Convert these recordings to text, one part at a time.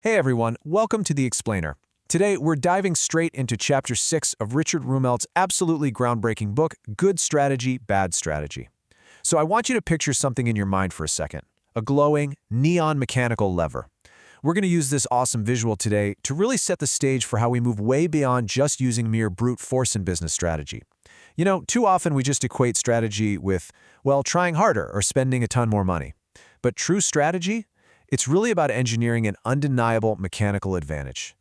Hey everyone, welcome to The Explainer. Today, we're diving straight into Chapter 6 of Richard Rumelt's absolutely groundbreaking book, Good Strategy, Bad Strategy. So I want you to picture something in your mind for a second, a glowing, neon mechanical lever. We're going to use this awesome visual today to really set the stage for how we move way beyond just using mere brute force in business strategy. You know, too often we just equate strategy with, well, trying harder or spending a ton more money. But true strategy? It's really about engineering an undeniable mechanical advantage.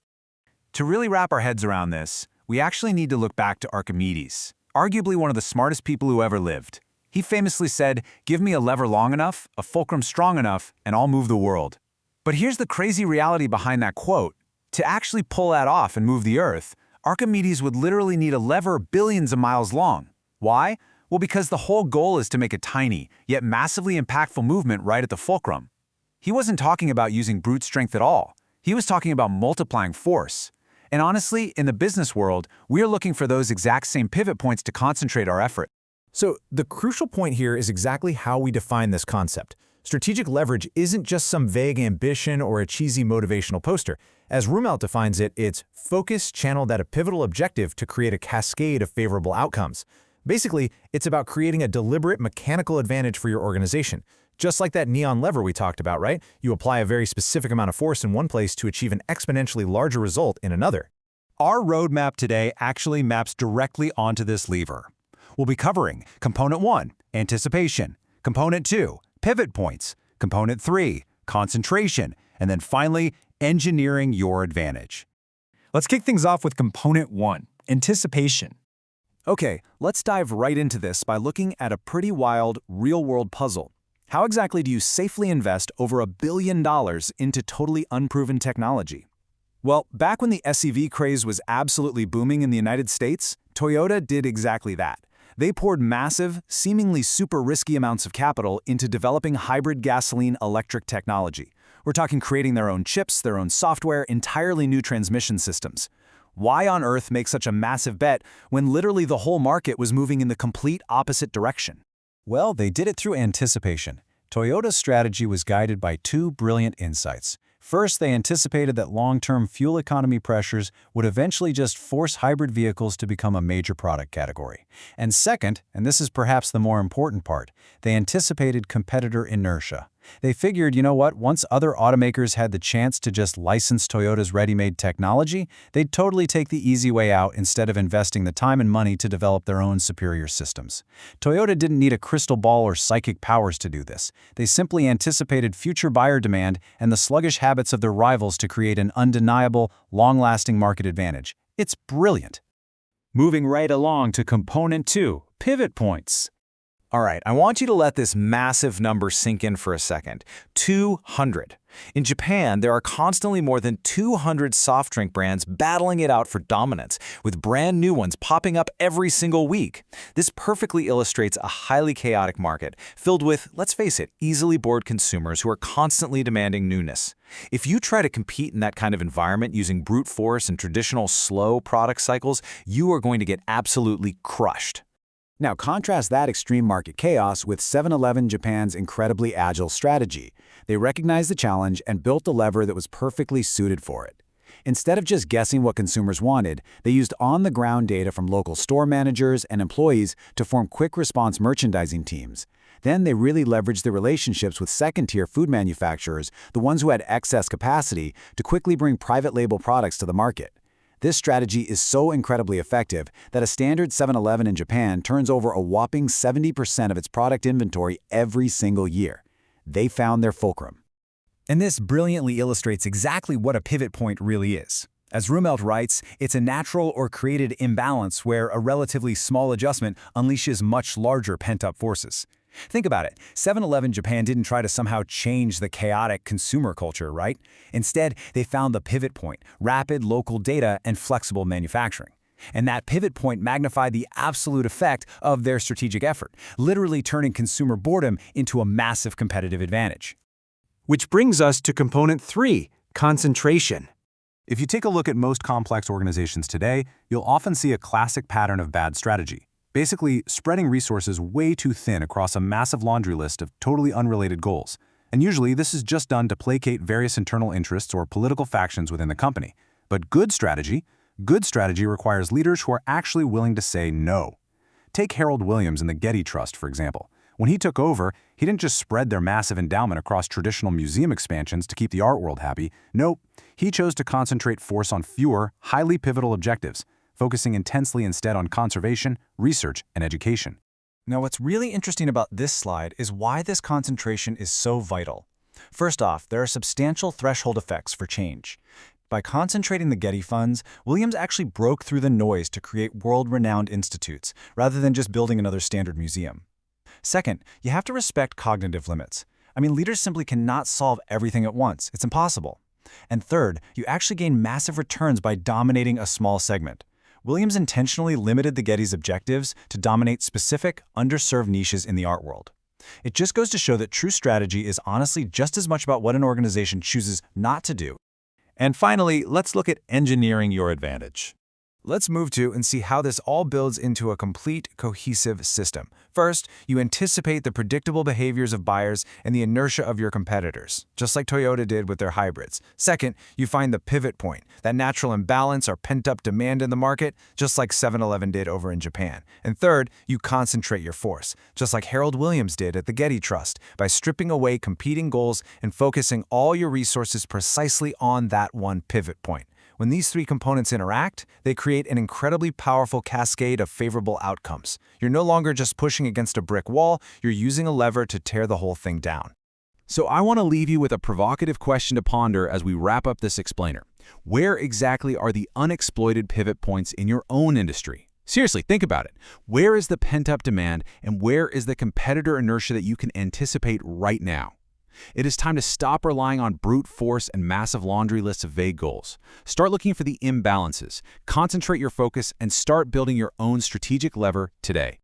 To really wrap our heads around this, we actually need to look back to Archimedes, arguably one of the smartest people who ever lived. He famously said, "Give me a lever long enough, a fulcrum strong enough, and I'll move the world." But here's the crazy reality behind that quote. To actually pull that off and move the Earth, Archimedes would literally need a lever billions of miles long. Why? Well, because the whole goal is to make a tiny, yet massively impactful movement right at the fulcrum. He wasn't talking about using brute strength at all. He was talking about multiplying force. And honestly, in the business world, we're looking for those exact same pivot points to concentrate our effort. So the crucial point here is exactly how we define this concept. Strategic leverage isn't just some vague ambition or a cheesy motivational poster. As Rumelt defines it, it's focus channeled at a pivotal objective to create a cascade of favorable outcomes. Basically, it's about creating a deliberate mechanical advantage for your organization. Just like that neon lever we talked about, right? You apply a very specific amount of force in one place to achieve an exponentially larger result in another. Our roadmap today actually maps directly onto this lever. We'll be covering Component 1, Anticipation, Component 2, Pivot Points, Component 3, Concentration, and then finally, Engineering Your Advantage. Let's kick things off with Component 1, Anticipation. Okay, let's dive right into this by looking at a pretty wild, real-world puzzle. How exactly do you safely invest over $1 billion into totally unproven technology? Well, back when the SUV craze was absolutely booming in the United States, Toyota did exactly that. They poured massive, seemingly super risky amounts of capital into developing hybrid gasoline-electric technology. We're talking creating their own chips, their own software, entirely new transmission systems. Why on earth make such a massive bet when literally the whole market was moving in the complete opposite direction? Well, they did it through anticipation. Toyota's strategy was guided by two brilliant insights. First, they anticipated that long-term fuel economy pressures would eventually just force hybrid vehicles to become a major product category. And second, and this is perhaps the more important part, they anticipated competitor inertia. They figured, you know what, once other automakers had the chance to just license Toyota's ready-made technology, they'd totally take the easy way out instead of investing the time and money to develop their own superior systems. Toyota didn't need a crystal ball or psychic powers to do this. They simply anticipated future buyer demand and the sluggish habits of their rivals to create an undeniable, long-lasting market advantage. It's brilliant. Moving right along to Component 2, Pivot Points. All right, I want you to let this massive number sink in for a second. 200. In Japan, there are constantly more than 200 soft drink brands battling it out for dominance, with brand new ones popping up every single week. This perfectly illustrates a highly chaotic market, filled with, let's face it, easily bored consumers who are constantly demanding newness. If you try to compete in that kind of environment using brute force and traditional slow product cycles, you are going to get absolutely crushed. Now contrast that extreme market chaos with 7-Eleven Japan's incredibly agile strategy. They recognized the challenge and built a lever that was perfectly suited for it. Instead of just guessing what consumers wanted, they used on-the-ground data from local store managers and employees to form quick-response merchandising teams. Then they really leveraged their relationships with second-tier food manufacturers, the ones who had excess capacity, to quickly bring private label products to the market. This strategy is so incredibly effective that a standard 7-Eleven in Japan turns over a whopping 70% of its product inventory every single year. They found their fulcrum. And this brilliantly illustrates exactly what a pivot point really is. As Rumelt writes, it's a natural or created imbalance where a relatively small adjustment unleashes much larger pent-up forces. Think about it. 7-Eleven Japan didn't try to somehow change the chaotic consumer culture, right? Instead, they found the pivot point, rapid local data and flexible manufacturing. And that pivot point magnified the absolute effect of their strategic effort, literally turning consumer boredom into a massive competitive advantage. Which brings us to Component 3, Concentration. If you take a look at most complex organizations today, you'll often see a classic pattern of bad strategy. Basically, spreading resources way too thin across a massive laundry list of totally unrelated goals. And usually this is just done to placate various internal interests or political factions within the company. But good strategy requires leaders who are actually willing to say no. Take Harold Williams and the Getty Trust, for example. When he took over, he didn't just spread their massive endowment across traditional museum expansions to keep the art world happy. Nope, he chose to concentrate force on fewer, highly pivotal objectives, focusing intensely instead on conservation, research, and education. Now, what's really interesting about this slide is why this concentration is so vital. First off, there are substantial threshold effects for change. By concentrating the Getty funds, Williams actually broke through the noise to create world-renowned institutes, rather than just building another standard museum. Second, you have to respect cognitive limits. Leaders simply cannot solve everything at once. It's impossible. And third, you actually gain massive returns by dominating a small segment. Williams intentionally limited the Getty's objectives to dominate specific, underserved niches in the art world. It just goes to show that true strategy is honestly just as much about what an organization chooses not to do. And finally, let's look at engineering your advantage. Let's move to and see how this all builds into a complete, cohesive system. First, you anticipate the predictable behaviors of buyers and the inertia of your competitors, just like Toyota did with their hybrids. Second, you find the pivot point, that natural imbalance or pent-up demand in the market, just like 7-Eleven did over in Japan. And third, you concentrate your force, just like Harold Williams did at the Getty Trust, by stripping away competing goals and focusing all your resources precisely on that one pivot point. When these three components interact, they create an incredibly powerful cascade of favorable outcomes. You're no longer just pushing against a brick wall, you're using a lever to tear the whole thing down. So I want to leave you with a provocative question to ponder as we wrap up this explainer. Where exactly are the unexploited pivot points in your own industry? Seriously, think about it. Where is the pent-up demand and where is the competitor inertia that you can anticipate right now? It is time to stop relying on brute force and massive laundry lists of vague goals. Start looking for the imbalances, concentrate your focus, and start building your own strategic lever today.